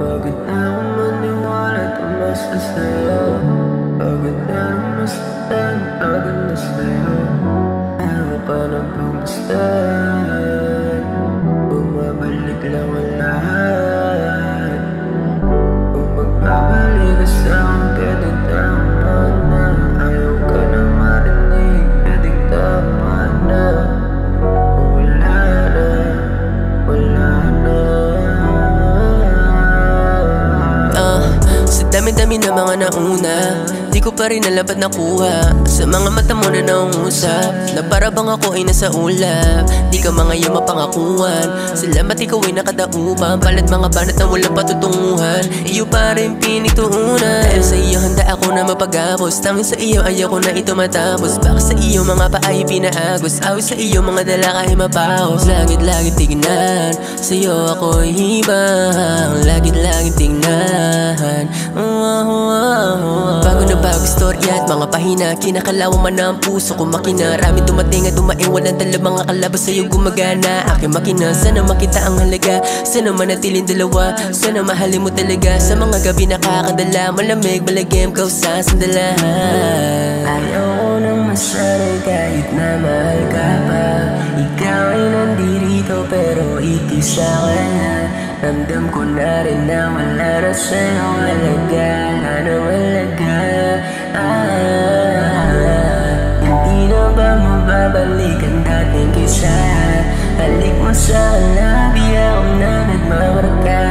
Pagod na akong maniwala, tumasa sa'yo. Pagod na masaktan, pagod na sa'yo. Ayaw ka na pumastan, bumabalik lang ang lahat. Kung magbabalik ka sa'kin, pwedeng tama na. Ayaw ka na marinig, pwedeng tama na. Wala na, wala na. Sa dami-dami na mga nauna, di ko pa rin alam ba't nakuha. Sa mga mata mo na naungusap, na para bang ako ay nasa ulap. Di ka mga yung mapangakuan, salamat ikaw ay nakadaupan. Palat mga banat na walang patutunguhan, iyo pa rin pinituunan. Dahil sa iyo handa ako na mapagapos, tangin sa iyo ayaw ko na ito matapos. Baka sa iyo mga paay pinaagos, awit sa iyo mga dala kahit mapaos. Lagit-lagit tignan, sa iyo ako'y hibang. Lagit-lagit tignan, bago na bago istorya at mga pahina, kinakalawa man ang puso ko makina. Rami dumating at dumaiwan ang tala, mga kalabas sa'yo gumagana. Aking makina, sana makita ang halaga, sana manatiling dalawa, sana mahalin mo talaga. Sa mga gabi nakakadala, malamig balagim ka sa sandalan. Ayaw ko nang masanay kahit na mahal ka pa. Ikaw ay nandirito pero itis sa kanya. Ramdam ko na rin na wala na sa'yo halaga, wala na halaga. Hindi na ba mababalik ang dating kisa? Halik mo sa labi, ako na nagmamarka.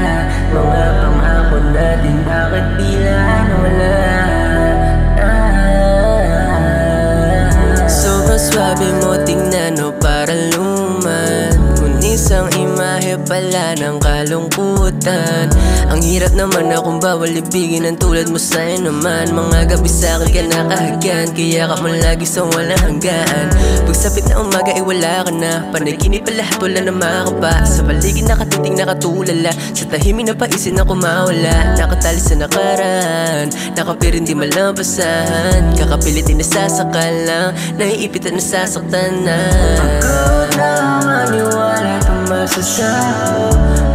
Mga pangako natin bakit bila nawala? Sobrang swabe mo tingnan o para luman, isang imahe pala ng kalungkutan. Ang hirap naman akong bawal ibigin ang tulad mo sa'yo naman. Mga gabi sa'kin ka nakahagan, kaya ka mo lagi sa walang hanggaan. Pagsapit na umaga ay wala ka na, panaginip pa lahat wala na makapa. Sa paligid nakatiting nakatulala, sa tahimik na paisin na kumawala. Nakatali sa nakaraan, nakapirin di malampasan. Kakapilit din nasasakal lang, naiipit at nasasaktan na. Pagod na maniwala, tumasa sa'yo.